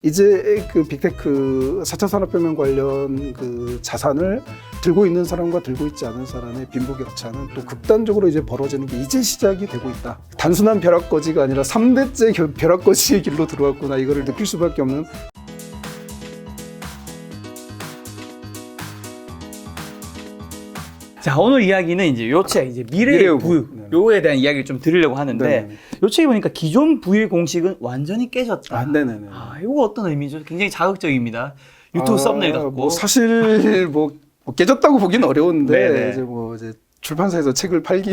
이제 그 빅테크 4차 산업혁명 관련 그 자산을 들고 있는 사람과 들고 있지 않은 사람의 빈부격차는 또 극단적으로 이제 벌어지는 게 이제 시작이 되고 있다. 단순한 벼락거지가 아니라 3대째 벼락거지의 길로 들어왔구나. 이거를 느낄 수밖에 없는. 자, 오늘 이야기는 이제 요 책, 이제 미래의 부유, 요에 대한 이야기를 좀 드리려고 하는데, 네네. 요 책에 보니까 기존 부유의 공식은 완전히 깨졌다. 네네네. 이거 어떤 의미죠? 굉장히 자극적입니다. 유튜브 썸네일 같고. 뭐 사실 뭐 깨졌다고 보기는 어려운데 네네. 이제 출판사에서 책을 팔기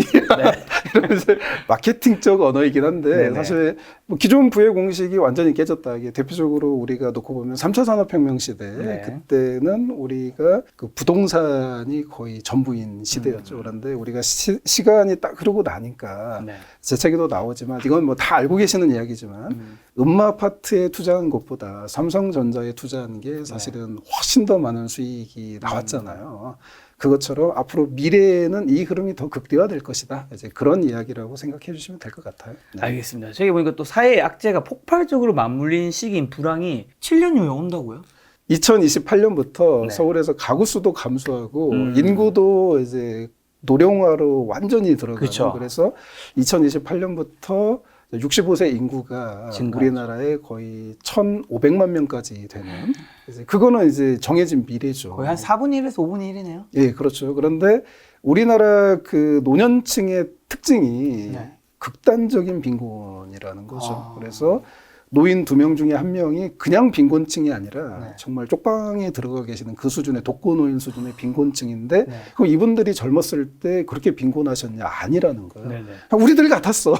이러면서 마케팅적 언어이긴 한데 네네. 사실 뭐 기존 부의 공식이 완전히 깨졌다. 이게 대표적으로 우리가 놓고 보면 3차 산업혁명 시대 네. 그때는 우리가 그 부동산이 거의 전부인 시대였죠. 그런데 우리가 시간이 딱 흐르고 나니까 네. 제 책에도 나오지만 이건 뭐 다 알고 계시는 이야기지만 음마아파트에 투자한 것보다 삼성전자에 투자한 게 사실은 훨씬 더 많은 수익이 나왔잖아요. 그것처럼 앞으로 미래에는 이 흐름이 더 극대화될 것이다. 이제 그런 이야기라고 생각해 주시면 될 것 같아요. 네. 알겠습니다. 저기 보니까 또 사회의 악재가 폭발적으로 맞물린 시기인 불황이 7년 후에 온다고요? 2028년부터 네. 서울에서 가구 수도 감소하고 인구도 이제 노령화로 완전히 들어가는. 그쵸. 그래서 2028년부터 65세 인구가 증가하죠. 우리나라에 거의 1,500만 명까지 되는. 이제 그거는 이제 정해진 미래죠. 거의 한 4분의 1에서 5분의 1이네요. 예, 그렇죠. 그런데 우리나라 그 노년층의 특징이 네. 극단적인 빈곤이라는 거죠. 그래서 노인 2명 중에 1명이 그냥 빈곤층이 아니라 네. 정말 쪽방에 들어가 계시는 그 수준의 독거노인 수준의 빈곤층인데 네. 그럼 이분들이 젊었을 때 그렇게 빈곤하셨냐? 아니라는 거예요. 네네. 우리들 같았어.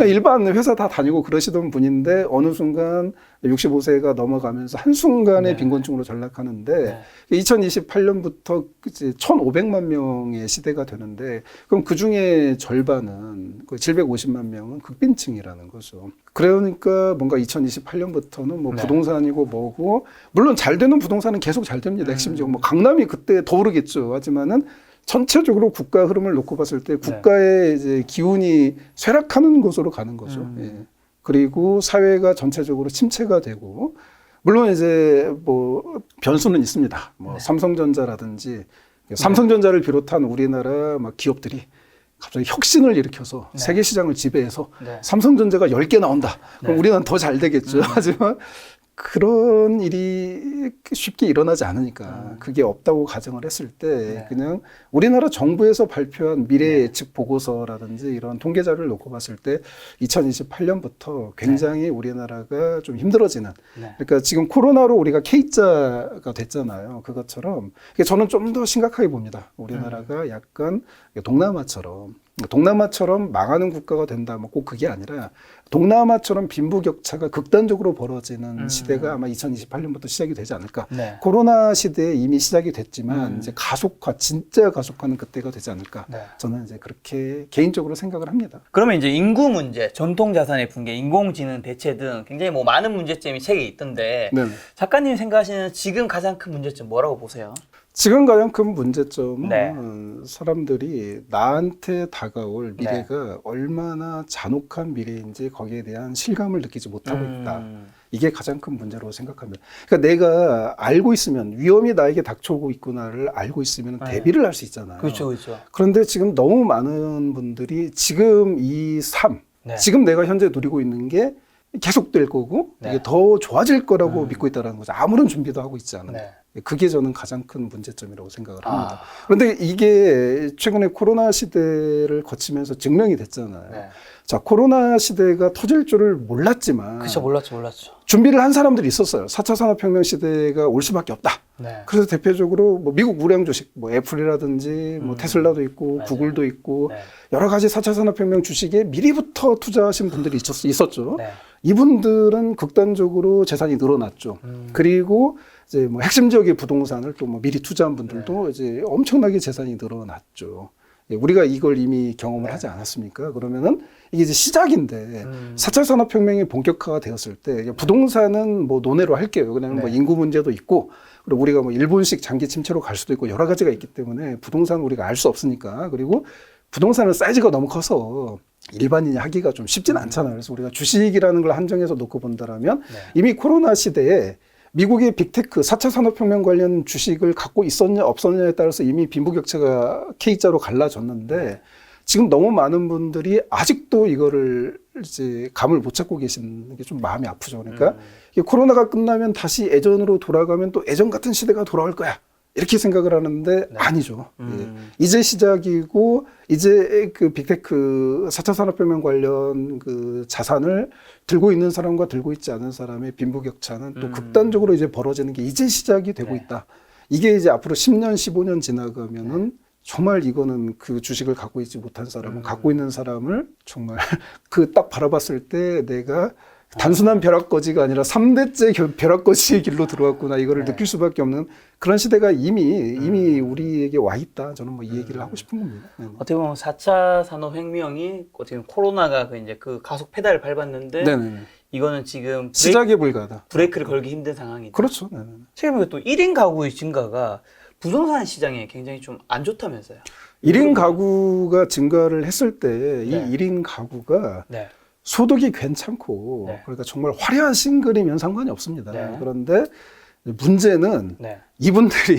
일반 회사 다 다니고 그러시던 분인데 어느 순간 65세가 넘어가면서 한순간에 네. 빈곤층으로 전락하는데 네. 2028년부터 이제 1,500만 명의 시대가 되는데 그럼 그 중에 절반은 거의 750만 명은 극빈층이라는 거죠. 그러니까 뭔가 2028년부터는 뭐 네. 부동산이고 뭐고 물론 잘 되는 부동산은 계속 잘 됩니다. 핵심 지역 뭐 강남이 그때 더 오르겠죠. 하지만은 전체적으로 국가 흐름을 놓고 봤을 때 국가의 이제 기운이 쇠락하는 곳으로 가는 거죠. 예. 그리고 사회가 전체적으로 침체가 되고 물론 이제 뭐 변수는 있습니다. 뭐 삼성전자라든지 삼성전자를 비롯한 우리나라 막 기업들이 갑자기 혁신을 일으켜서 세계 시장을 지배해서 네. 삼성전자가 10개 나온다. 그럼 네. 우리는 더 잘 되겠죠. 하지만 그런 일이 쉽게 일어나지 않으니까 그게 없다고 가정을 했을 때 그냥 우리나라 정부에서 발표한 미래 예측 보고서라든지 이런 통계 자료를 놓고 봤을 때 2028년부터 굉장히 우리나라가 좀 힘들어지는 그러니까 지금 코로나로 우리가 K자가 됐잖아요. 그것처럼 저는 좀 더 심각하게 봅니다. 우리나라가 약간 동남아처럼 망하는 국가가 된다. 뭐 꼭 그게 아니라 동남아처럼 빈부격차가 극단적으로 벌어지는 시대가 아마 2028년부터 시작이 되지 않을까. 네. 코로나 시대에 이미 시작이 됐지만 이제 진짜 가속화는 그때가 되지 않을까. 네. 저는 이제 그렇게 개인적으로 생각을 합니다. 그러면 이제 인구 문제, 전통 자산의 붕괴, 인공지능 대체 등 굉장히 뭐 많은 문제점이 책에 있던데 네. 작가님이 생각하시는 지금 가장 큰 문제점 뭐라고 보세요? 지금 가장 큰 문제점은 네. 사람들이 나한테 다가올 미래가 얼마나 잔혹한 미래인지 거기에 대한 실감을 느끼지 못하고 있다. 이게 가장 큰 문제로 생각합니다. 그러니까 내가 알고 있으면 위험이 나에게 닥쳐오고 있구나를 알고 있으면 대비를 할 수 있잖아요. 그렇죠, 그렇죠. 그런데 지금 너무 많은 분들이 지금 이 삶, 지금 내가 현재 누리고 있는 게 계속될 거고 이게 더 좋아질 거라고 믿고 있다는 거죠. 아무런 준비도 하고 있지 않은. 그게 저는 가장 큰 문제점이라고 생각을 합니다. 그런데 이게 최근에 코로나 시대를 거치면서 증명이 됐잖아요. 자, 코로나 시대가 터질 줄을 몰랐지만 그렇죠, 몰랐죠. 준비를 한 사람들이 있었어요. 4차 산업혁명 시대가 올 수밖에 없다. 그래서 대표적으로 뭐 미국 우량 주식, 뭐 애플이라든지 뭐 테슬라도 있고 구글도 있고 여러 가지 4차 산업혁명 주식에 미리부터 투자하신 분들이 있었죠. 이분들은 극단적으로 재산이 늘어났죠. 그리고 이제 뭐 핵심 지역의 부동산을 또 뭐 미리 투자한 분들도 이제 엄청나게 재산이 늘어났죠. 우리가 이걸 이미 경험을 하지 않았습니까? 그러면은 이게 이제 시작인데 4차 산업혁명이 본격화가 되었을 때 부동산은 뭐 논외로 할게요. 그냥 뭐 인구 문제도 있고 그리고 우리가 뭐 일본식 장기 침체로 갈 수도 있고 여러 가지가 있기 때문에 부동산은 우리가 알 수 없으니까 그리고 부동산은 사이즈가 너무 커서 일반인이 하기가 좀 쉽진 않잖아요. 그래서 우리가 주식이라는 걸 한정해서 놓고 본다라면 네. 이미 코로나 시대에 미국의 빅테크 4차 산업혁명 관련 주식을 갖고 있었냐 없었냐에 따라서 이미 빈부격차가 K자로 갈라졌는데 지금 너무 많은 분들이 아직도 이거를 이제 감을 못 잡고 계시는 게 좀 마음이 아프죠. 그러니까 이게 코로나가 끝나면 다시 예전으로 돌아가면 또 예전 같은 시대가 돌아올 거야. 이렇게 생각을 하는데 네. 아니죠. 예. 이제 시작이고 이제 그 빅테크 4차 산업혁명 관련 그 자산을 들고 있는 사람과 들고 있지 않은 사람의 빈부격차는 또 극단적으로 이제 벌어지는 게 이제 시작이 되고 네. 있다. 이게 이제 앞으로 10년, 15년 지나가면은 정말 이거는 그 주식을 갖고 있지 못한 사람은 갖고 있는 사람을 정말 그 딱 바라봤을 때 내가 단순한 벼락거지가 아니라 3대째 벼락거지의 길로 들어왔구나 이거를 네. 느낄 수밖에 없는 그런 시대가 이미 우리에게 와 있다. 저는 뭐 이 얘기를 하고 싶은 겁니다. 네. 어떻게 보면 4차 산업혁명이 지금 코로나가 이제 그 가속 페달을 밟았는데 네네. 이거는 지금 시작에 불과하다. 브레이크를 걸기 힘든 상황이죠. 그렇죠. 네네. 최근에 또 1인 가구의 증가가 부동산 시장에 굉장히 좀 안 좋다면서요. 1인 가구가 증가를 했을 때 이 네. 1인 가구가 네. 소득이 괜찮고 네. 그러니까 정말 화려한 싱글이면 상관이 없습니다. 네. 그런데 문제는 네. 이분들이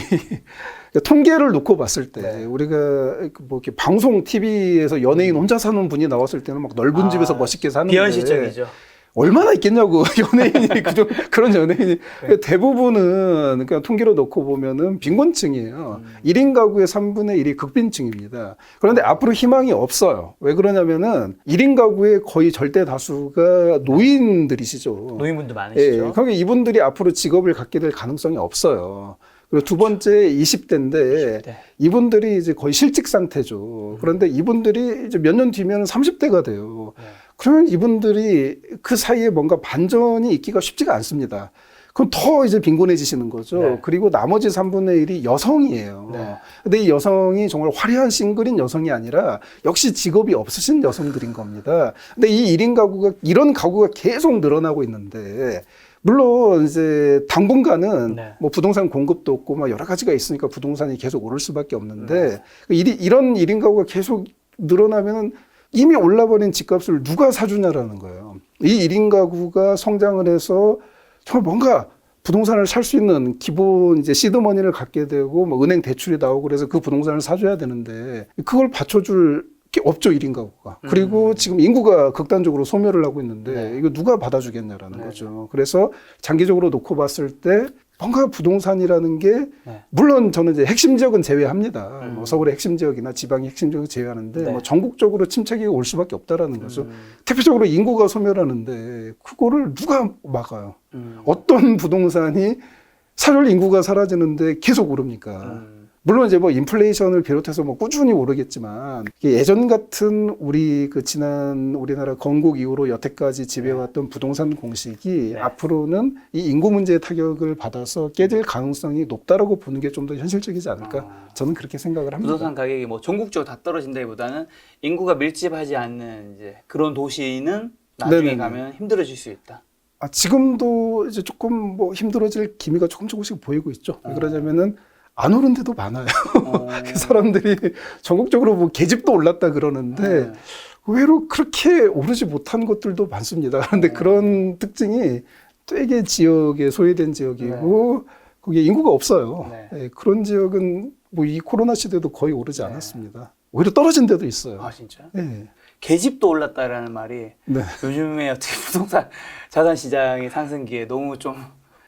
통계를 놓고 봤을 때 네. 우리가 뭐 이렇게 방송 TV에서 연예인 혼자 사는 분이 나왔을 때는 막 넓은 집에서 멋있게 사는데 비현실적이죠. 얼마나 있겠냐고 연예인이 그런 연예인이 네. 대부분은 그냥 통계로 놓고 보면은 빈곤층이에요. 1인 가구의 3분의 1이 극빈층입니다. 그런데 앞으로 희망이 없어요. 왜 그러냐면은 1인 가구의 거의 절대 다수가 노인들이시죠. 노인분도 예, 많으시죠. 그러니까 이분들이 앞으로 직업을 갖게 될 가능성이 없어요. 그리고 두 번째 20대인데 네. 이분들이 이제 거의 실직 상태죠. 그런데 이분들이 이제 몇 년 뒤면 30대가 돼요. 네. 그러면 이분들이 그 사이에 뭔가 반전이 있기가 쉽지가 않습니다. 그럼 더 이제 빈곤해지시는 거죠. 네. 그리고 나머지 3분의 1이 여성이에요. 네. 근데 이 여성이 정말 화려한 싱글인 여성이 아니라 역시 직업이 없으신 여성들인 겁니다. 근데 이 1인 가구가, 이런 가구가 계속 늘어나고 있는데, 물론 이제 당분간은 네. 뭐 부동산 공급도 없고 막 여러 가지가 있으니까 부동산이 계속 오를 수밖에 없는데, 이런 1인 가구가 계속 늘어나면은 이미 올라버린 집값을 누가 사주냐라는 거예요. 이 1인 가구가 성장을 해서 정말 뭔가 부동산을 살 수 있는 기본 이제 시드머니를 갖게 되고 뭐 은행 대출이 나오고 그래서 그 부동산을 사줘야 되는데 그걸 받쳐줄 게 없죠, 1인 가구가. 그리고 지금 인구가 극단적으로 소멸을 하고 있는데 네. 이거 누가 받아주겠냐라는 네. 거죠. 그래서 장기적으로 놓고 봤을 때 뭔가 부동산이라는 게 네. 물론 저는 이제 핵심 지역은 제외합니다. 뭐 서울의 핵심 지역이나 지방의 핵심 지역을 제외하는데 네. 뭐 전국적으로 침체기가 올 수밖에 없다라는 거죠. 대표적으로 인구가 소멸하는데 그거를 누가 막아요? 어떤 부동산이 사절 인구가 사라지는데 계속 오릅니까? 물론 이제 뭐 인플레이션을 비롯해서 뭐 꾸준히 오르겠지만 이게 예전 같은 우리 그 지난 우리나라 건국 이후로 여태까지 지배해왔던 부동산 공식이 네. 앞으로는 이 인구 문제의 타격을 받아서 깨질 가능성이 높다라고 보는 게 좀 더 현실적이지 않을까? 저는 그렇게 생각을 합니다. 부동산 가격이 뭐 전국적으로 다 떨어진다기보다는 인구가 밀집하지 않는 이제 그런 도시는 나중에 네네네. 가면 힘들어질 수 있다. 지금도 이제 조금 뭐 힘들어질 기미가 조금씩 보이고 있죠. 왜 그러냐면은 안 오른 데도 많아요. 그 사람들이 전국적으로 뭐 계집도 올랐다 그러는데 의외로 그렇게 오르지 못한 것들도 많습니다. 그런데 그런 특징이 되게 지역에 소외된 지역이고 거기에 인구가 없어요. 네. 예, 그런 지역은 뭐 이 코로나 시대도 거의 오르지 않았습니다. 오히려 떨어진 데도 있어요. 아 진짜? 예. 계집도 올랐다라는 말이 네. 요즘에 어떻게 부동산 자산 시장의 상승기에 너무 좀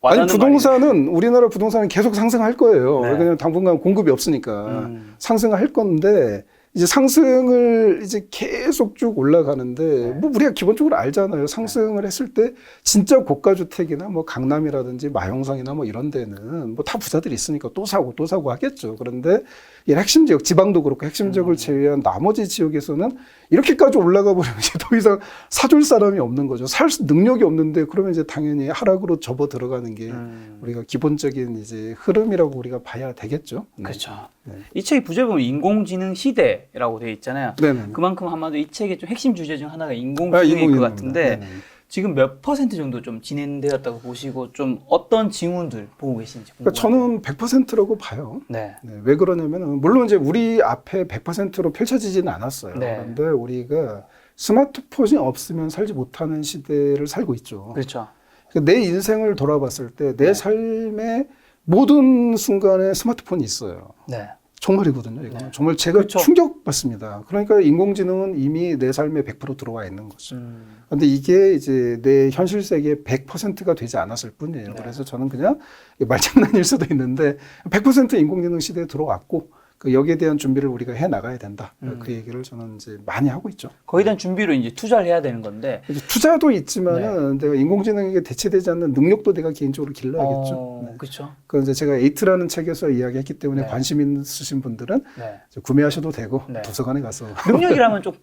아니 와닿는 부동산은 우리나라 부동산은 계속 상승할 거예요. 네. 왜냐하면 당분간 공급이 없으니까 음. 상승할 건데 이제 상승을 이제 계속 쭉 올라가는데 뭐 우리가 기본적으로 알잖아요. 상승을 했을 때 진짜 고가 주택이나 뭐 강남이라든지 마용성이나 뭐 이런 데는 뭐 다 부자들이 있으니까 또 사고 하겠죠. 그런데 이 핵심 지역, 지방도 그렇고 핵심 지역을 제외한 나머지 지역에서는 이렇게까지 올라가 버리면 이제 더 이상 사줄 사람이 없는 거죠. 살 능력이 없는데 그러면 이제 당연히 하락으로 접어 들어가는 게 우리가 기본적인 이제 흐름이라고 우리가 봐야 되겠죠. 네. 그렇죠. 네. 이 책이 부제 보면 인공지능 시대라고 되어 있잖아요. 네네. 그만큼 아마도 이 책의 좀 핵심 주제 중 하나가 인공지능일 것 같은데 네네. 지금 몇 % 정도 좀 진행되었다고 보시고 좀 어떤 징후들 보고 계신지 그러니까 궁금합니다. 저는 100%라고 봐요. 네. 네, 왜 그러냐면 물론 이제 우리 앞에 100%로 펼쳐지지는 않았어요. 네. 그런데 우리가 스마트폰이 없으면 살지 못하는 시대를 살고 있죠. 그렇죠. 내 인생을 돌아봤을 때 내 삶의 모든 순간에 스마트폰이 있어요. 네. 정말이거든요. 이거 네. 정말 제가 그쵸. 충격받습니다. 그러니까 인공지능은 이미 내 삶에 100% 들어와 있는 거죠. 근데 이게 이제 내 현실 세계의 100%가 되지 않았을 뿐이에요. 네. 그래서 저는 그냥 말장난일 수도 있는데 100% 인공지능 시대에 들어왔고 그 여기에 대한 준비를 우리가 해 나가야 된다. 그 얘기를 저는 이제 많이 하고 있죠. 거기에 대한 준비로 이제 투자를 해야 되는 건데. 이제 투자도 있지만은 내가 인공지능에게 대체되지 않는 능력도 내가 개인적으로 길러야겠죠. 네. 그렇죠. 그 이제 제가 에이트라는 책에서 이야기했기 때문에 네. 관심 있으신 분들은 네. 구매하셔도 되고 네. 도서관에 가서 능력이라면 좀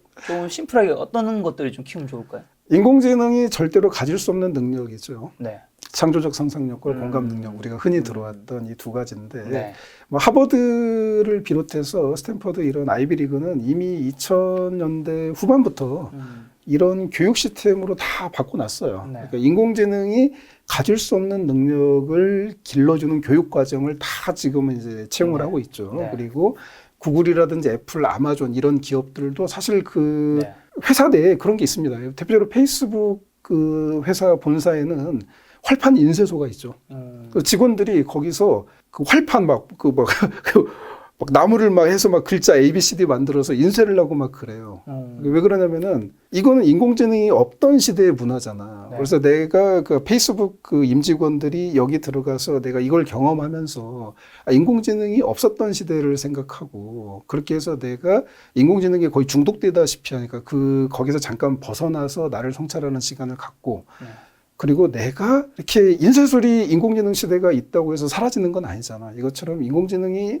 심플하게 어떤 것들을 좀 키우면 좋을까요? 인공지능이 절대로 가질 수 없는 능력이죠. 네. 창조적 상상력과 공감 능력, 우리가 흔히 들어왔던 이 두 가지인데 네. 뭐 하버드를 비롯해서 스탠퍼드 이런 아이비리그는 이미 2000년대 후반부터 이런 교육 시스템으로 다 바꿔놨어요. 네. 그러니까 인공지능이 가질 수 없는 능력을 길러주는 교육 과정을 다 지금은 이제 채용을 네. 하고 있죠. 네. 그리고 구글이라든지 애플, 아마존 이런 기업들도 사실 그 네. 회사 내에 그런 게 있습니다. 대표적으로 페이스북 그 회사 본사에는 활판 인쇄소가 있죠. 그 직원들이 거기서 그 활판 막 나무를 막 해서 막 글자 ABCD 만들어서 인쇄를 하고 막 그래요. 왜 그러냐면은 이거는 인공지능이 없던 시대의 문화잖아. 네. 그래서 내가 그 페이스북 그 임직원들이 여기 들어가서 내가 이걸 경험하면서 인공지능이 없었던 시대를 생각하고 그렇게 해서 내가 인공지능에 거의 중독되다시피 하니까 거기서 잠깐 벗어나서 나를 성찰하는 시간을 갖고 네. 그리고 내가 이렇게 인쇄소리 인공지능 시대가 있다고 해서 사라지는 건 아니잖아. 이것처럼 인공지능이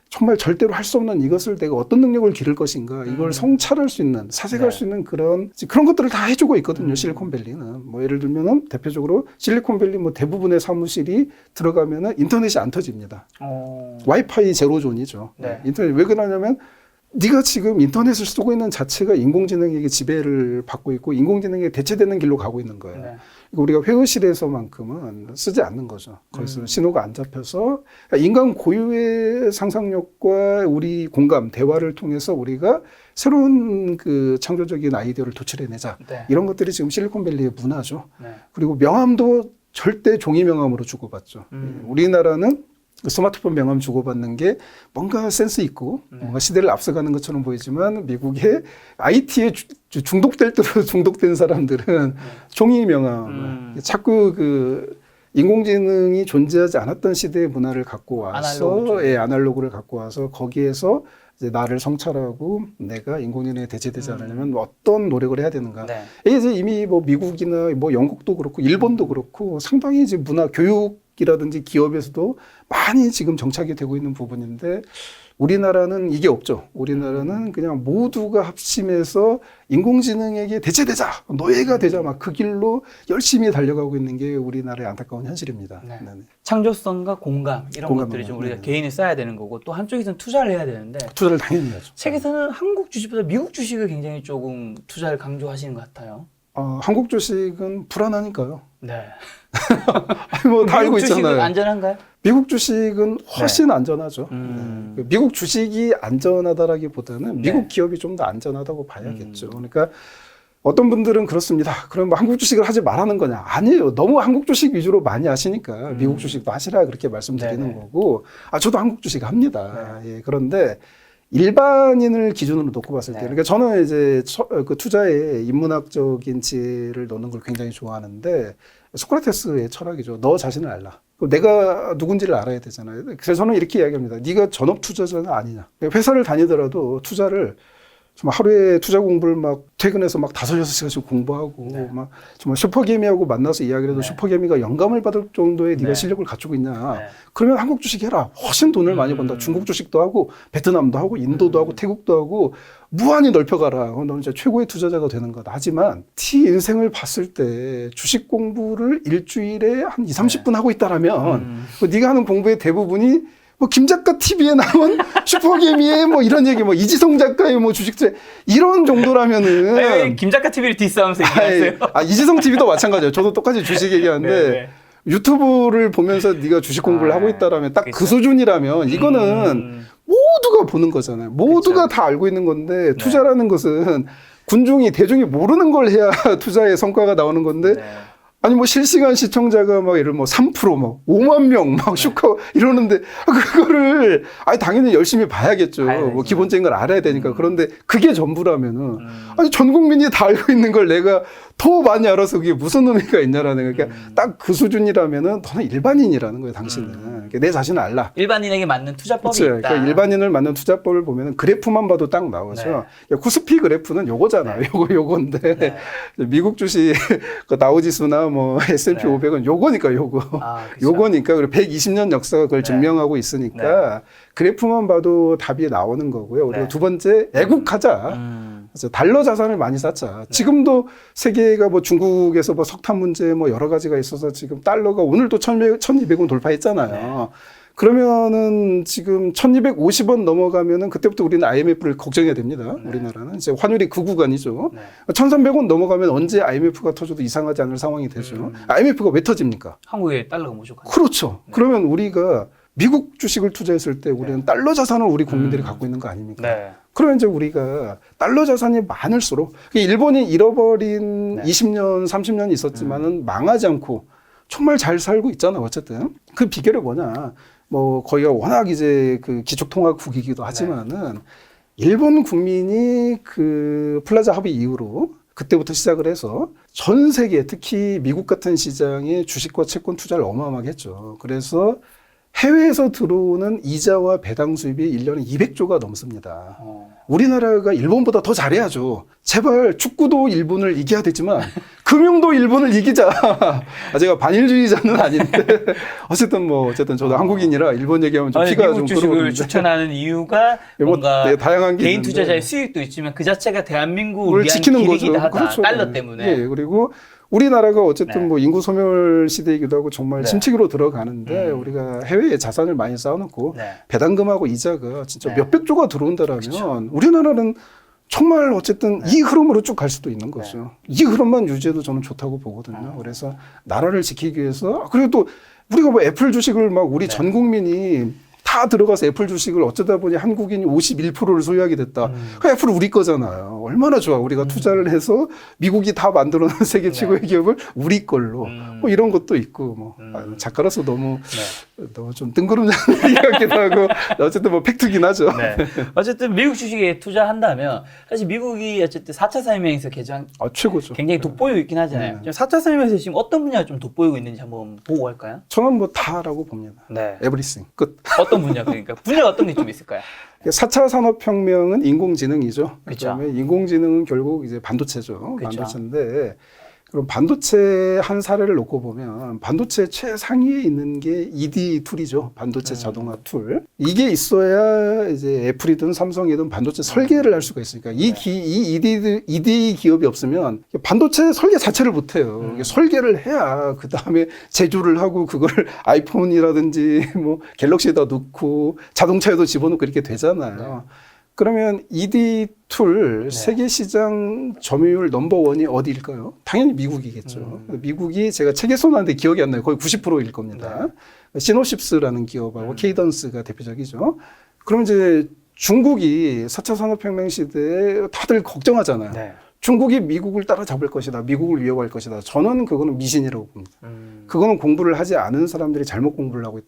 정말 절대로 할 수 없는 이것을 내가 어떤 능력을 기를 것인가, 이걸 성찰할 수 있는, 사색할 수 있는 그런 것들을 다 해주고 있거든요. 실리콘밸리는. 뭐 예를 들면은 대표적으로 실리콘밸리 뭐 대부분의 사무실이 들어가면은 인터넷이 안 터집니다. 와이파이 제로존이죠. 네. 인터넷 왜 그러냐면 네가 지금 인터넷을 쓰고 있는 자체가 인공지능에게 지배를 받고 있고 인공지능에 대체되는 길로 가고 있는 거예요. 네. 우리가 회의실에서만큼은 쓰지 않는 거죠. 거기서 신호가 안 잡혀서 인간 고유의 상상력과 우리 공감, 대화를 통해서 우리가 새로운 그 창조적인 아이디어를 도출해내자. 네. 이런 것들이 지금 실리콘밸리의 문화죠. 네. 그리고 명함도 절대 종이 명함으로 주고받죠. 우리나라는 스마트폰 명함 주고받는 게 뭔가 센스 있고 뭔가 시대를 앞서가는 것처럼 보이지만 미국의 IT에 중독될 대로 중독된 사람들은 종이 명함 자꾸 그 인공지능이 존재하지 않았던 시대의 문화를 갖고 와서 아날로그를 갖고 와서 거기에서 이제 나를 성찰하고 내가 인공지능에 대체되지 않으려면 어떤 노력을 해야 되는가. 네. 이게 이제 이미 뭐 미국이나 뭐 영국도 그렇고 일본도 그렇고 상당히 이제 문화 교육이라든지 기업에서도 많이 지금 정착이 되고 있는 부분인데 우리나라는 이게 없죠. 우리나라는 그냥 모두가 합심해서 인공지능에게 대체되자, 노예가 되자 막 그 길로 열심히 달려가고 있는 게 우리나라의 안타까운 현실입니다. 네. 네네. 창조성과 공감 이런 공감, 것들이 좀 우리가 네네. 개인이 써야 되는 거고 또 한쪽에서는 투자를 해야 되는데 투자를 당연히 해야죠. 책에서는 한국 주식보다 미국 주식을 굉장히 조금 투자를 강조하시는 것 같아요. 한국 주식은 불안하니까요. 네. 뭐 다 알고 미국 주식은 있잖아요. 안전한가요? 미국 주식은 훨씬 안전하죠. 네. 미국 주식이 안전하다라기보다는 미국 네. 기업이 좀 더 안전하다고 봐야겠죠. 그러니까 어떤 분들은 그렇습니다. 그럼 뭐 한국 주식을 하지 말라는 거냐? 아니에요. 너무 한국 주식 위주로 많이 하시니까 미국 주식도 하시라 그렇게 말씀드리는 네네. 거고, 저도 한국 주식 합니다. 예, 그런데 일반인을 기준으로 놓고 봤을 때, 그러니까 저는 이제 그 투자에 인문학적인 지혜를 넣는 걸 굉장히 좋아하는데 소크라테스의 철학이죠. 너 자신을 알라. 내가 누군지를 알아야 되잖아요. 그래서 저는 이렇게 이야기합니다. 네가 전업 투자자는 아니냐. 회사를 다니더라도 투자를 정말 하루에 투자 공부를 막 퇴근해서 막 5-6시간씩 공부하고 막 정말 슈퍼개미하고 만나서 이야기를 해도 슈퍼개미가 영감을 받을 정도의 네가 실력을 갖추고 있냐. 그러면 한국 주식 해라. 훨씬 돈을 많이 번다. 중국 주식도 하고 베트남도 하고 인도도 하고 태국도 하고 무한히 넓혀가라. 너는 이제 최고의 투자자가 되는 거다. 하지만 인생을 봤을 때 주식 공부를 일주일에 한 20-30분 하고 있다라면 네가 하는 공부의 대부분이 뭐 김작가 TV에 나온 슈퍼개미의 뭐 이런 얘기, 뭐 이지성 작가의 뭐 주식투자 이런 정도라면은 김작가 TV를 디스하면서 얘기했어요. 이지성 TV도 마찬가지예요. 저도 똑같이 주식 얘기하는데 유튜브를 보면서 네가 주식 공부를 하고 있다라면 딱 그 수준이라면 이거는 모두가 보는 거잖아요. 모두가 다 알고 있는 건데 투자라는 것은 군중이 대중이 모르는 걸 해야 투자의 성과가 나오는 건데 네. 아니 뭐 실시간 시청자가 막 예를 뭐 3% 막 5만 명 막 슈커 이러는데 그거를 아니 당연히 열심히 봐야겠죠. 뭐 기본적인 걸 알아야 되니까. 그런데 그게 전부라면은 아니 전 국민이 다 알고 있는 걸 내가 더 많이 알아서 그게 무슨 의미가 있냐라는 거예요. 그러니까 딱 그 수준이라면은 너는 일반인이라는 거예요, 당신은. 그러니까 내 자신을 알라. 일반인에게 맞는 투자법이 그렇죠. 있다. 그러니까 일반인을 맞는 투자법을 보면은 그래프만 봐도 딱 나오죠. 코스피 그래프는 요거잖아요. 요건데 미국 주식 그 다우지수나 뭐 S&P 500은 요거니까 요거. 요거니까 그리고 120년 역사가 그걸 증명하고 있으니까 그래프만 봐도 답이 나오는 거고요. 그리고 두 번째 애국하자. 그래서 달러 자산을 많이 쌓자. 지금도 세계가 뭐 중국에서 뭐 석탄 문제 뭐 여러 가지가 있어서 지금 달러가 오늘도 1,200원 돌파했잖아요. 그러면은 지금 1,250원 넘어가면은 그때부터 우리는 IMF를 걱정해야 됩니다. 우리나라는 이제 환율이 그 구간이죠. 1,300원 넘어가면 언제 IMF가 터져도 이상하지 않을 상황이 되죠. IMF가 왜 터집니까? 한국에 달러가 부족하죠. 그렇죠. 그러면 우리가 미국 주식을 투자했을 때 우리는 달러 자산을 우리 국민들이 갖고 있는 거 아닙니까? 그러면 이제 우리가 달러 자산이 많을수록 일본이 잃어버린 20년, 30년이 있었지만은 망하지 않고 정말 잘 살고 있잖아. 어쨌든 그 비결이 뭐냐? 뭐 거기가 워낙 이제 그 기축통화국이기도 하지만은 일본 국민이 그 플라자 합의 이후로 그때부터 시작을 해서 전 세계 특히 미국 같은 시장에 주식과 채권 투자를 어마어마하게 했죠. 그래서 해외에서 들어오는 이자와 배당 수입이 1년에 200조가 넘습니다. 우리나라가 일본보다 더 잘해야죠. 제발 축구도 일본을 이겨야 되지만 금융도 일본을 이기자. 제가 반일주의자는 아닌데 어쨌든 저도 한국인이라 일본 얘기하면 좀 피가 좀 주식을 끓어오르는데. 추천하는 이유가 뭔가 다양한 게 개인 있는데. 투자자의 수익도 있지만 그 자체가 대한민국을 위한 지키는 길이기도 거죠. 하다. 그렇죠. 달러 때문에. 예, 그리고 우리나라가 어쨌든 뭐 인구 소멸 시대이기도 하고 정말 침체기로 들어가는데 우리가 해외에 자산을 많이 쌓아놓고 배당금하고 이자가 진짜 몇백 조가 들어온다라면 우리나라는 정말 어쨌든 이 흐름으로 쭉 갈 수도 있는 거죠. 이 흐름만 유지해도 저는 좋다고 보거든요. 그래서 나라를 지키기 위해서 그리고 또 우리가 뭐 애플 주식을 막 우리 전 국민이 다 들어가서 애플 주식을 어쩌다 보니 한국인이 51%를 소유하게 됐다. 그 애플은 우리 거잖아요. 얼마나 좋아. 우리가 투자를 해서 미국이 다 만들어놓은 세계 최고의 기업을 우리 걸로. 뭐 이런 것도 있고 뭐 작가로서 너무 좀 뜬구름잡는 얘기 같기도 하고 어쨌든 뭐 팩트긴 하죠. 어쨌든 미국 주식에 투자한다면 사실 미국이 어쨌든 4차 산업혁명에서 최고죠. 굉장히 돋보이고 있긴 하잖아요. 4차 산업혁명에서 지금 어떤 분야가 좀 돋보이고 있는지 한번 보고 갈까요? 저는 뭐 다라고 봅니다. 에브리싱 끝. 어떤 분야 그러니까 분야가 어떤 게 좀 있을까요? 4차 산업혁명은 인공지능이죠. 그렇죠. 그다음에 인공지능은 결국 이제 반도체죠. 반도체인데 그럼 반도체 한 사례를 놓고 보면 반도체 최상위에 있는 게 ED 툴이죠. 반도체 자동화 툴. 이게 있어야 이제 애플이든 삼성이든 반도체 설계를 할 수가 있으니까 이 ED 기업이 없으면 반도체 설계 자체를 못 해요. 설계를 해야 그 다음에 제조를 하고 그걸 아이폰이라든지 뭐 갤럭시에다 넣고 자동차에도 집어넣고 이렇게 되잖아요. 그러면 ED 툴 세계 시장 점유율 넘버1이 어디일까요? 당연히 미국이겠죠. 미국이 제가 책에 써놨는데 기억이 안 나요. 거의 90%일 겁니다. 시노십스라는 기업하고 케이던스가 대표적이죠. 그럼 이제 중국이 4차 산업혁명 시대에 다들 걱정하잖아요. 중국이 미국을 따라잡을 것이다. 미국을 위협할 것이다. 저는 그거는 미신이라고 봅니다. 그거는 공부를 하지 않은 사람들이 잘못 공부를 하고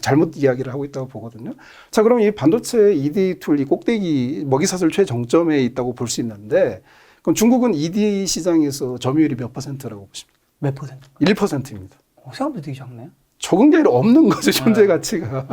잘못 이야기를 하고 있다고 보거든요. 자, 그럼 이 반도체 ED 툴, 이 꼭대기 먹이사슬 최정점에 있다고 볼 수 있는데, 그럼 중국은 ED 시장에서 점유율이 몇 %라고 보십니까? 몇 퍼센트? 1%입니다. 생각보다 되게 작네요. 적은 게 아니라 없는 거죠, 존재 가치가.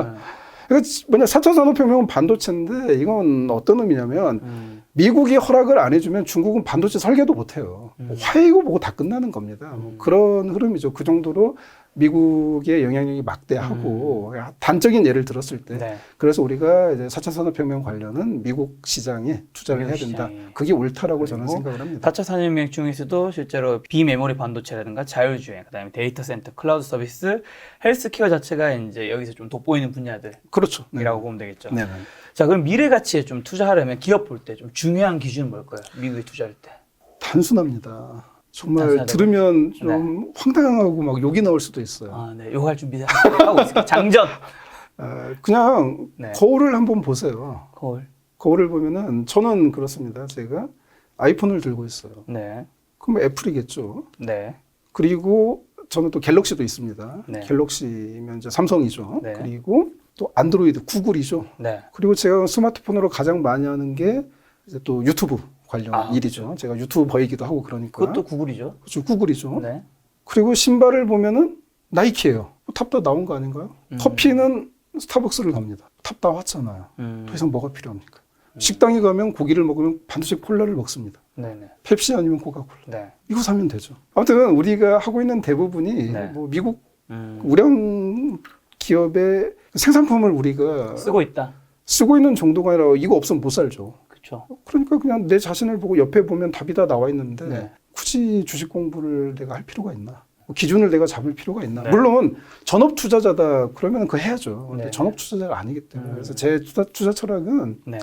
그러니까 뭐냐, 4차 산업혁명은 반도체인데 이건 어떤 의미냐면 미국이 허락을 안 해주면 중국은 반도체 설계도 못해요. 화해고 뭐고 다 끝나는 겁니다. 뭐 그런 흐름이죠. 그 정도로 미국의 영향력이 막대하고 단적인 예를 들었을 때 그래서 우리가 이제 4차 산업혁명 관련은 미국 시장에 투자를 해야 된다. 그게 옳다라고 저는 생각을 합니다. 4차 산업혁명 중에서도 실제로 비메모리 반도체라든가 자율주행, 그다음에 데이터 센터, 클라우드 서비스, 헬스케어 자체가 이제 여기서 좀 돋보이는 분야들이라고 그렇죠. 보면 되겠죠. 네. 자, 그럼 미래 가치에 좀 투자하려면 기업 볼 때 좀 중요한 기준은 뭘까요? 미국에 투자할 때. 단순합니다. 정말 들으면 좀 황당하고 막 욕이 나올 수도 있어요. 욕할 준비 하고 있습니다. 장전. 그냥 거울을 한번 보세요. 거울. 거울을 보면은 저는 그렇습니다. 제가 아이폰을 들고 있어요. 네. 그럼 애플이겠죠. 네. 그리고 저는 또 갤럭시도 있습니다. 네. 갤럭시면 이제 삼성이죠. 네. 그리고 또 안드로이드, 구글이죠. 네. 그리고 제가 스마트폰으로 가장 많이 하는 게 이제 또 유튜브 관련 일이죠. 제가 유튜버이기도 하고 그러니까. 그것도 구글이죠. 그렇죠. 구글이죠. 네. 그리고 신발을 보면은 나이키예요. 탑다 나온 거 아닌가요? 커피는 스타벅스를 갑니다. 탑다 왔잖아요. 더 이상 뭐가 필요합니까? 식당에 가면 고기를 먹으면 반드시 콜라를 먹습니다. 네네. 펩시 아니면 코카콜라. 네. 이거 사면 되죠. 아무튼 우리가 하고 있는 대부분이 네. 뭐 미국 우량 기업의 생산품을 우리가 쓰고 있다. 쓰고 있는 정도가 아니라 이거 없으면 못 살죠. 그렇죠. 그러니까 그냥 내 자신을 보고 옆에 보면 답이 다 나와 있는데 네. 굳이 주식 공부를 내가 할 필요가 있나? 기준을 내가 잡을 필요가 있나? 네. 물론 전업 투자자다 그러면 그거 해야죠. 근데 네. 전업 투자자가 아니기 때문에 그래서 제 투자 철학은 네.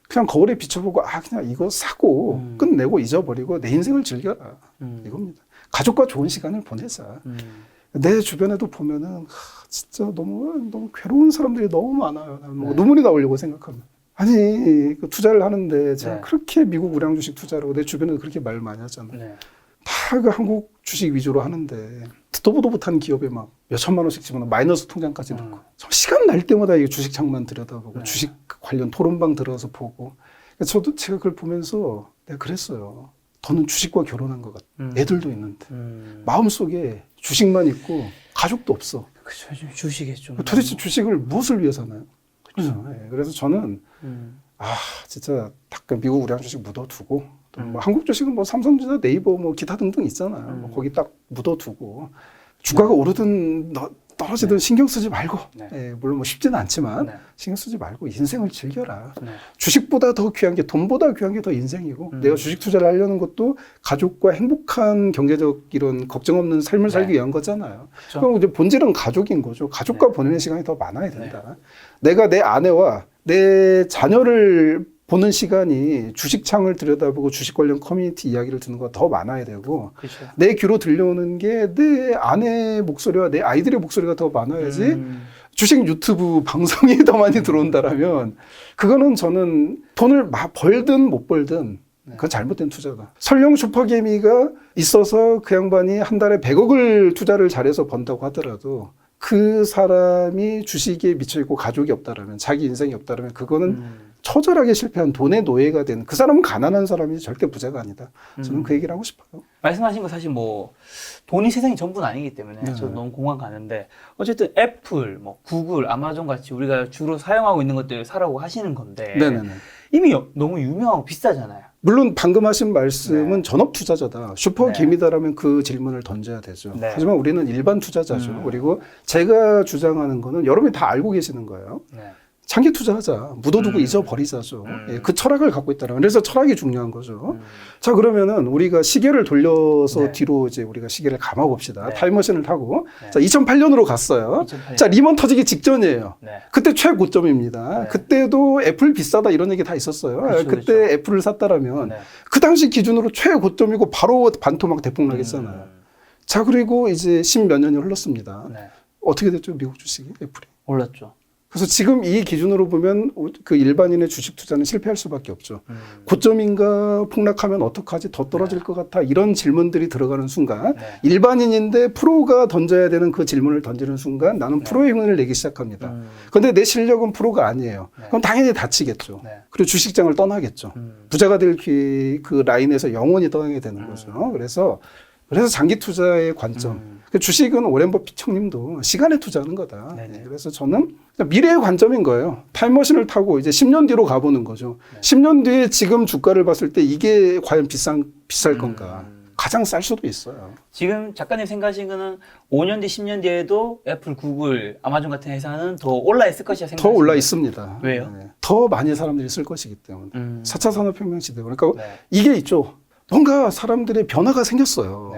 그냥 거울에 비춰보고 그냥 이거 사고 끝내고 잊어버리고 내 인생을 즐겨라 이겁니다. 가족과 좋은 시간을 보내자. 내 주변에도 보면은 진짜 너무 괴로운 사람들이 너무 많아요. 뭐 눈물이 나오려고 생각하면. 아니 그 투자를 하는데 제가 네. 그렇게 미국 우량 주식 투자로 내 주변에도 그렇게 말 많이 하잖아요. 네. 다 그 한국 주식 위주로 하는데 듣도 보도 못한 기업에 막 몇천만 원씩 집어넣어 마이너스 통장까지 넣고 시간 날 때마다 이 주식창만 들여다보고 주식 관련 토론방 들어가서 보고 저도 제가 그걸 보면서 내가 그랬어요. 더는 주식과 결혼한 것 같아. 애들도 있는데 마음속에 주식만 있고 가족도 없어. 그렇죠. 주식에 좀 도대체 주식을 무엇을 위해서 하나요? 그렇죠. 네. 그래서 저는 진짜 딱 미국 우량 주식 묻어두고 또 뭐 한국 주식은 뭐 삼성전자, 네이버 뭐 기타 등등 있잖아요. 뭐 거기 딱 묻어두고 주가가 오르든 떨어지든 신경 쓰지 말고 물론 뭐 쉽지는 않지만 신경 쓰지 말고 인생을 즐겨라. 주식보다 더 귀한 게 돈보다 귀한 게 더 인생이고 내가 주식 투자를 하려는 것도 가족과 행복한 경제적 이런 걱정 없는 삶을 살기 위한 거잖아요. 그렇죠. 그럼 이제 본질은 가족인 거죠. 가족과 보내는 시간이 더 많아야 된다. 내가 내 아내와 내 자녀를 보는 시간이 주식창을 들여다보고 주식 관련 커뮤니티 이야기를 듣는 것가 더 많아야 되고 그렇죠. 내 귀로 들려오는 게 내 아내의 목소리와 내 아이들의 목소리가 더 많아야지 주식 유튜브 방송이 더 많이 들어온다라면 그거는 저는 돈을 벌든 못 벌든 그건 잘못된 투자다. 설령 슈퍼개미가 있어서 그 양반이 한 달에 100억을 투자를 잘해서 번다고 하더라도 그 사람이 주식에 미쳐있고 가족이 없다라면 자기 인생이 없다라면 그거는 처절하게 실패한 돈의 노예가 된 그 사람은 가난한 사람이지 절대 부자가 아니다. 저는 그 얘기를 하고 싶어요. 말씀하신 거 사실 뭐 돈이 세상의 전부는 아니기 때문에 저도 너무 공감 가는데 어쨌든 애플, 뭐 구글, 아마존 같이 우리가 주로 사용하고 있는 것들을 사라고 하시는 건데 네네네. 이미 너무 유명하고 비싸잖아요. 물론 방금 하신 말씀은 전업 투자자다. 슈퍼 개미다라면 그 질문을 던져야 되죠. 하지만 우리는 일반 투자자죠. 그리고 제가 주장하는 거는 여러분이 다 알고 계시는 거예요. 장기 투자하자. 묻어두고 잊어버리자죠. 그 철학을 갖고 있다는. 그래서 철학이 중요한 거죠. 자, 그러면은 우리가 시계를 돌려서 뒤로 이제 우리가 시계를 감아봅시다. 타임머신을 타고. 자, 2008년으로 갔어요. 2008년. 자, 리먼 터지기 직전이에요. 그때 최고점입니다. 그때도 애플 비싸다 이런 얘기 다 있었어요. 그렇죠, 그때 그렇죠. 애플을 샀다라면 그 당시 기준으로 최고점이고 바로 반토막 대폭 나겠잖아요. 자, 그리고 이제 10몇 년이 흘렀습니다. 어떻게 됐죠? 미국 주식이? 애플이. 올랐죠. 그래서 지금 이 기준으로 보면 그 일반인의 주식 투자는 실패할 수밖에 없죠. 고점인가 폭락하면 어떡하지? 더 떨어질 것 같아? 이런 질문들이 들어가는 순간 일반인인데 프로가 던져야 되는 그 질문을 던지는 순간 나는 프로의 흉내를 내기 시작합니다. 그런데 내 실력은 프로가 아니에요. 그럼 당연히 다치겠죠. 그리고 주식장을 떠나겠죠. 부자가 될 그 라인에서 영원히 떠나게 되는 거죠. 그래서 장기 투자의 관점. 주식은 오렌 버핏 형님도 시간에 투자하는 거다. 그래서 저는 미래의 관점인 거예요. 타임머신을 타고 이제 10년 뒤로 가보는 거죠. 10년 뒤에 지금 주가를 봤을 때 이게 과연 비쌀 건가. 가장 쌀 수도 있어요. 지금 작가님 생각하신 거는 5년 뒤, 10년 뒤에도 애플, 구글, 아마존 같은 회사는 더 올라 있을 것이라 생각하시나요? 더 올라 있습니다. 왜요? 더 많이 사람들이 쓸 것이기 때문에. 4차 산업혁명 시대. 그러니까 이게 있죠. 뭔가 사람들의 변화가 생겼어요.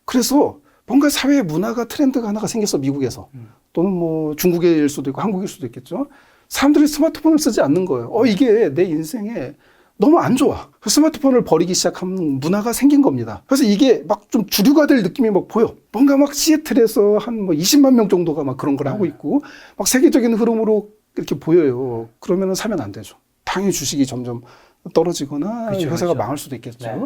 그래서 뭔가 사회 문화가 트렌드가 하나가 생겼어, 미국에서. 또는 뭐 중국일 수도 있고 한국일 수도 있겠죠. 사람들이 스마트폰을 쓰지 않는 거예요. 이게 내 인생에 너무 안 좋아. 스마트폰을 버리기 시작한 문화가 생긴 겁니다. 그래서 이게 막 좀 주류가 될 느낌이 막 보여. 뭔가 막 시애틀에서 한 뭐 20만 명 정도가 막 그런 걸 하고 있고 막 세계적인 흐름으로 이렇게 보여요. 그러면은 사면 안 되죠. 당연히 주식이 점점 떨어지거나 그렇죠, 회사가 그렇죠. 망할 수도 있겠죠. 네.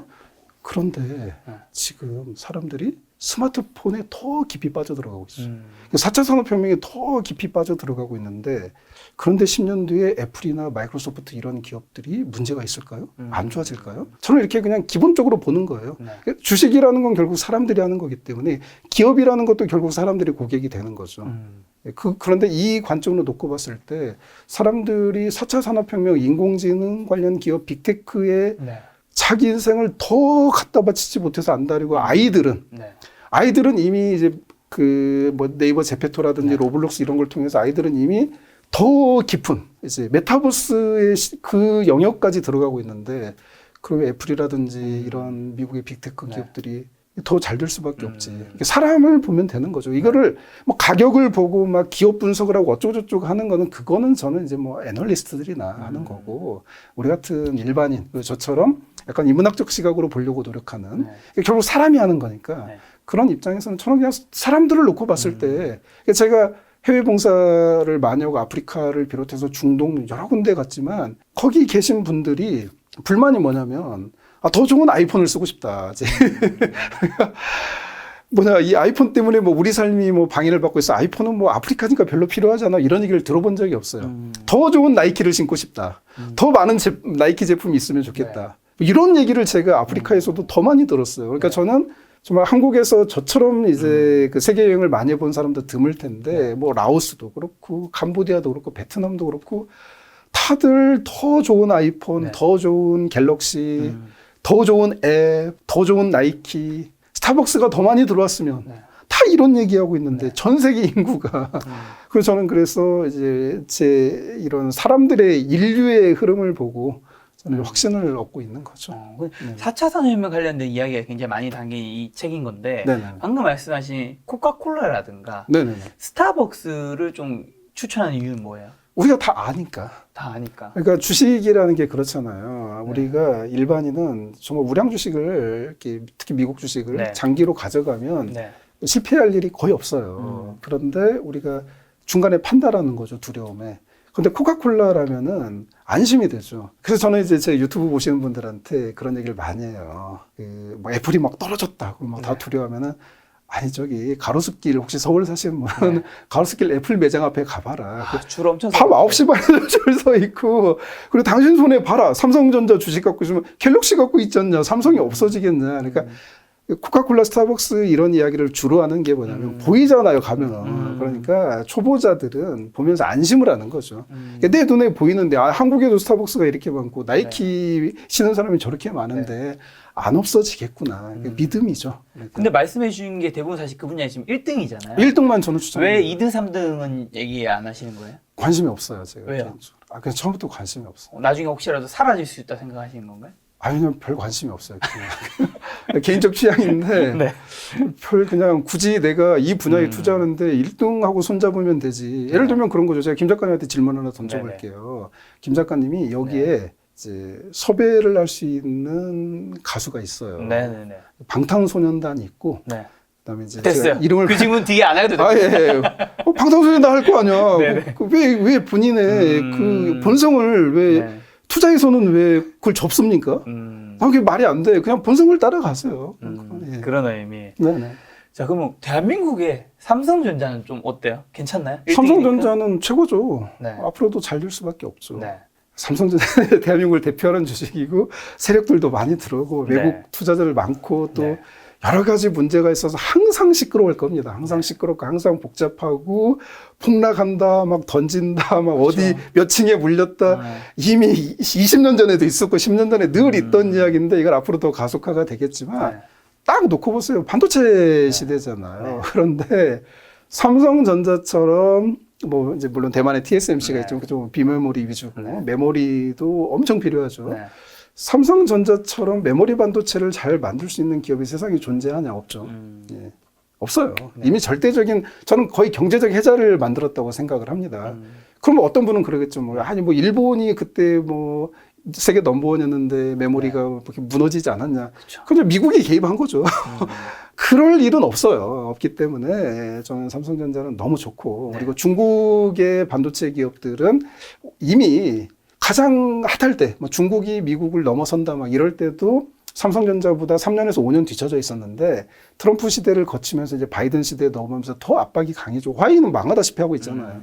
그런데 지금 사람들이 스마트폰에 더 깊이 빠져들어가고 있어요. 4차 산업혁명에 더 깊이 빠져들어가고 있는데 그런데 10년 뒤에 애플이나 마이크로소프트 이런 기업들이 문제가 있을까요? 안 좋아질까요? 저는 이렇게 그냥 기본적으로 보는 거예요. 네. 주식이라는 건 결국 사람들이 하는 거기 때문에 기업이라는 것도 결국 사람들이 고객이 되는 거죠. 그런데 이 관점으로 놓고 봤을 때 사람들이 4차 산업혁명, 인공지능 관련 기업, 빅테크에 네. 자기 인생을 더 갖다 바치지 못해서 안달이고 아이들은 이미 이제 그 뭐 네이버 제페토라든지 로블록스 이런 걸 통해서 아이들은 이미 더 깊은 이제 메타버스의 그 영역까지 들어가고 있는데 그러면 애플이라든지 이런 미국의 빅테크 기업들이 더 잘 될 수밖에 없지. 사람을 보면 되는 거죠. 이거를 뭐 가격을 보고 막 기업 분석을 하고 어쩌고저쩌고 하는 거는 그거는 저는 이제 뭐 애널리스트들이나 하는 거고 우리 같은 일반인 저처럼 약간 인문학적 시각으로 보려고 노력하는 결국 사람이 하는 거니까 그런 입장에서는 저는 그냥 사람들을 놓고 봤을 때 제가 해외 봉사를 많이 하고 아프리카를 비롯해서 중동 여러 군데 갔지만 거기 계신 분들이 불만이 뭐냐면 더 좋은 아이폰을 쓰고 싶다. 이 아이폰 때문에 뭐 우리 삶이 뭐 방해를 받고 있어. 아이폰은 뭐 아프리카니까 별로 필요하잖아. 이런 얘기를 들어본 적이 없어요. 더 좋은 나이키를 신고 싶다. 더 많은 나이키 제품이 있으면 좋겠다. 이런 얘기를 제가 아프리카에서도 더 많이 들었어요. 그러니까 저는 정말 한국에서 저처럼 이제 그 세계 여행을 많이 해본 사람도 드물 텐데 뭐 라오스도 그렇고 캄보디아도 그렇고 베트남도 그렇고 다들 더 좋은 아이폰, 더 좋은 갤럭시, 더 좋은 앱, 더 좋은 나이키, 스타벅스가 더 많이 들어왔으면 다 이런 얘기하고 있는데 전 세계 인구가 그래서 저는 그래서 이제 제 이런 사람들의 인류의 흐름을 보고 저는 확신을 얻고 있는 거죠. 4차 산업혁명 관련된 이야기가 굉장히 많이 담긴 이 책인 건데 네네. 방금 말씀하신 코카콜라라든가 네네네. 스타벅스를 좀 추천하는 이유는 뭐예요? 우리가 다 아니까. 다 아니까. 그러니까 주식이라는 게 그렇잖아요. 우리가 일반인은 정말 우량 주식을 이렇게 특히 미국 주식을 장기로 가져가면 실패할 일이 거의 없어요. 그런데 우리가 중간에 판다라는 거죠, 두려움에. 근데 코카콜라라면은 안심이 되죠. 그래서 저는 이제 제 유튜브 보시는 분들한테 그런 얘기를 많이 해요. 뭐 애플이 막 떨어졌다고 막 다 두려워하면은 아니 저기 가로수길 혹시 서울 사시는 분은 가로수길 애플 매장 앞에 가봐라. 줄 엄청 밤 9시 반에 줄 서 있고 그리고 당신 손에 봐라. 삼성전자 주식 갖고 있으면 갤럭시 갖고 있지 않냐. 삼성이 없어지겠냐. 그러니까 코카콜라, 스타벅스 이런 이야기를 주로 하는 게 뭐냐면 보이잖아요, 가면은. 그러니까 초보자들은 보면서 안심을 하는 거죠. 내 눈에 보이는데 한국에도 스타벅스가 이렇게 많고 나이키 신는 사람이 저렇게 많은데 안 없어지겠구나. 믿음이죠. 그러니까. 근데 말씀해 주신 게 대부분 사실 그 분야에 지금 1등이잖아요. 1등만 저는 추천해요. 왜 2등, 3등은 얘기 안 하시는 거예요? 관심이 없어요, 제가. 왜요? 그냥 처음부터 관심이 없어요. 나중에 혹시라도 사라질 수 있다 생각하시는 건가요? 그냥 별 관심이 없어요. 그냥. 개인적 취향인데 그냥 굳이 내가 이 분야에 투자하는데 1등하고 손잡으면 되지. 예를 들면 그런 거죠. 제가 김 작가님한테 질문 하나 던져볼게요. 김 작가님이 여기에 이제 섭외를 할 수 있는 가수가 있어요. 방탄소년단이 있고 그다음에 이제 됐어요. 제가 이름을 그 질문 뒤에 안 해도 돼요. 방탄소년단 할 거 아니야. 왜 본인의 그 본성을 왜 투자에서는 왜 그걸 접습니까? 그게 말이 안 돼. 그냥 본성을 따라가세요. 그런 의미. 네네. 자, 그러면 대한민국의 삼성전자는 좀 어때요? 괜찮나요? 삼성전자는 최고죠. 앞으로도 잘 될 수밖에 없죠. 삼성전자 대한민국을 대표하는 주식이고 세력들도 많이 들어오고 외국 투자자들 많고 또 여러 가지 문제가 있어서 항상 시끄러울 겁니다. 항상 시끄럽고 항상 복잡하고 폭락한다, 막 던진다, 막 어디 몇 층에 물렸다. 이미 20년 전에도 있었고 10년 전에 늘 있던 이야기인데 이걸 앞으로 더 가속화가 되겠지만 딱 놓고 보세요. 반도체 시대잖아요. 그런데 삼성전자처럼 뭐 이제 물론 대만의 TSMC가 있지만 좀 비메모리 위주고 메모리도 엄청 필요하죠. 삼성전자처럼 메모리 반도체를 잘 만들 수 있는 기업이 세상에 존재하냐? 없죠. 없어요. 이미 절대적인, 저는 거의 경제적 해자를 만들었다고 생각을 합니다. 그럼 어떤 분은 그러겠죠. 뭐 일본이 그때 뭐 세계 넘버원이었는데 메모리가 이렇게 무너지지 않았냐. 근데 미국이 개입한 거죠. 그럴 일은 없어요. 없기 때문에 저는 삼성전자는 너무 좋고 그리고 중국의 반도체 기업들은 이미 가장 핫할 때, 뭐 중국이 미국을 넘어선다 막 이럴 때도 삼성전자보다 3년에서 5년 뒤쳐져 있었는데 트럼프 시대를 거치면서 이제 바이든 시대에 넘어오면서 더 압박이 강해지고 화웨이는 망하다시피 하고 있잖아요.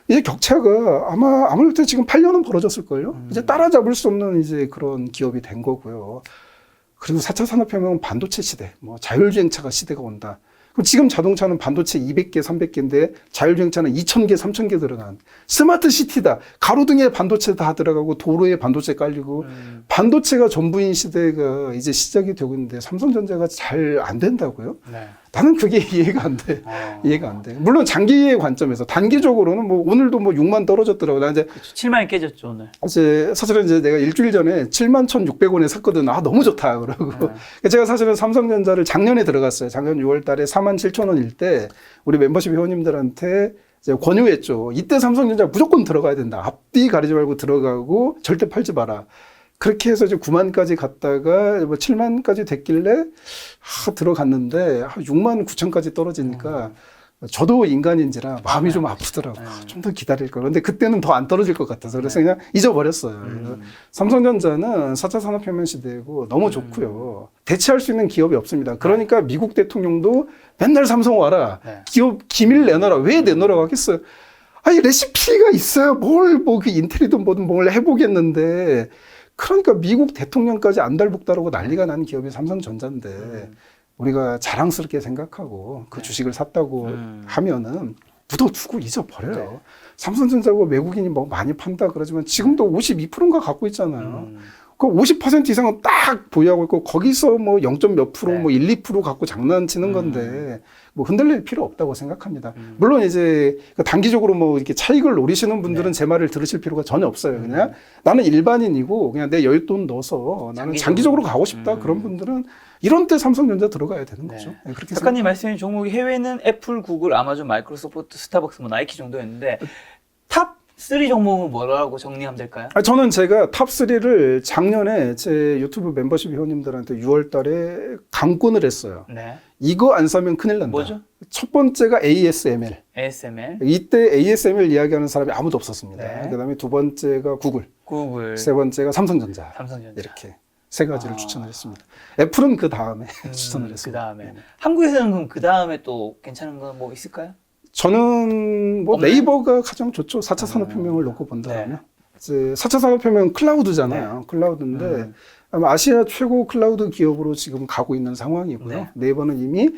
이제 격차가 아무래도 지금 8년은 벌어졌을걸요. 이제 따라잡을 수 없는 이제 그런 기업이 된 거고요. 그리고 4차 산업혁명은 반도체 시대, 뭐 자율주행차가 시대가 온다. 그럼 지금 자동차는 반도체 200개, 300개인데 자율주행차는 2,000개, 3,000개 들어간 스마트 시티다. 가로등에 반도체 다 들어가고 도로에 반도체 깔리고 반도체가 전부인 시대가 이제 시작이 되고 있는데 삼성전자가 잘 안 된다고요? 네. 나는 그게 이해가 안 돼. 이해가 안 돼. 물론 장기의 관점에서 단기적으로는 뭐 오늘도 뭐 6만 떨어졌더라고. 나 이제 그렇죠. 7만이 깨졌죠 오늘. 이제 사실은 이제 내가 일주일 전에 71,600원에 샀거든. 아 너무 좋다 그러고. 제가 사실은 삼성전자를 작년에 들어갔어요. 작년 6월달에 47,000원일 때 우리 멤버십 회원님들한테 이제 권유했죠. 이때 삼성전자 무조건 들어가야 된다. 앞뒤 가리지 말고 들어가고 절대 팔지 마라. 그렇게 해서 이제 9만까지 갔다가 뭐 7만까지 됐길래 들어갔는데 6만 9천까지 떨어지니까 저도 인간인지라 마음이 좀 아프더라고요. 좀 더 기다릴 걸. 근데 그때는 더 안 떨어질 것 같아서 그래서 그냥 잊어버렸어요. 그래서 삼성전자는 4차 산업혁명 시대이고 너무 좋고요. 대체할 수 있는 기업이 없습니다. 그러니까 미국 대통령도 맨날 삼성 와라. 기업 기밀 내놔라. 왜 내놓으라고 하겠어요? 아니 레시피가 있어야 뭘 뭐 그 인텔이든 뭐든 뭘 해보겠는데 그러니까 미국 대통령까지 안달복달하고 난리가 난 기업이 삼성전자인데 우리가 자랑스럽게 생각하고 그 주식을 샀다고 하면은 묻어두고 잊어버려요. 삼성전자고 외국인이 뭐 많이 판다 그러지만 지금도 52%인가 갖고 있잖아요. 그 50% 이상은 딱 보유하고 있고 거기서 뭐 0. 몇 프로 뭐 1, 2% 갖고 장난치는 건데 뭐 흔들릴 필요 없다고 생각합니다. 물론 이제 단기적으로 뭐 이렇게 차익을 노리시는 분들은 제 말을 들으실 필요가 전혀 없어요. 그냥 나는 일반인이고 그냥 내 여윳돈 넣어서 나는 장기적으로 가고 싶다. 그런 분들은 이런 때 삼성전자 들어가야 되는 거죠. 네, 그렇게 작가님 말씀하신 종목이 해외는 애플, 구글, 아마존, 마이크로소프트, 스타벅스, 뭐 나이키 정도였는데 탑 3 종목은 뭐라고 정리하면 될까요? 저는 제가 탑3를 작년에 제 유튜브 멤버십 회원님들한테 6월 달에 강권을 했어요. 네. 이거 안 사면 큰일 난다. 뭐죠? 첫 번째가 ASML. ASML. 이때 ASML 이야기하는 사람이 아무도 없었습니다. 네. 그다음에 두 번째가 구글. 세 번째가 삼성전자. 이렇게 세 가지를 추천을 했습니다. 애플은 그 다음에 추천을 했습니다. 그 다음에. 한국에서는 그럼 그 다음에 또 괜찮은 건 뭐 있을까요? 저는 뭐 없나요? 네이버가 가장 좋죠. 4차 산업혁명을 놓고 본다면. 이제 4차 산업혁명 클라우드잖아요. 클라우드인데 아마 아시아 최고 클라우드 기업으로 지금 가고 있는 상황이고요. 네이버는 이미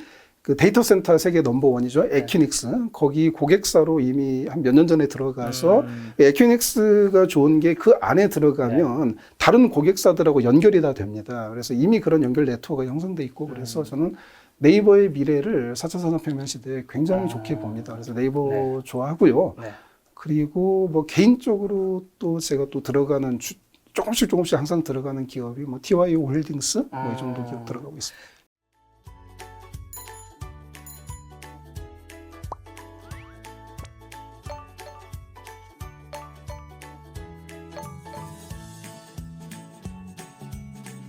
그 데이터 센터 세계 넘버원이죠. 에퀴닉스. 거기 고객사로 이미 한 몇 년 전에 들어가서 에퀴닉스가 좋은 게 그 안에 들어가면 다른 고객사들하고 연결이 다 됩니다. 그래서 이미 그런 연결 네트워크가 형성돼 있고 그래서 저는 네이버의 미래를 4차 산업혁명 시대에 굉장히 좋게 봅니다. 그래서 네이버 좋아하고요. 그리고 뭐 개인적으로 또 제가 또 들어가는 조금씩 항상 들어가는 기업이 뭐 TYO 홀딩스 뭐 이 정도 기업 들어가고 있습니다.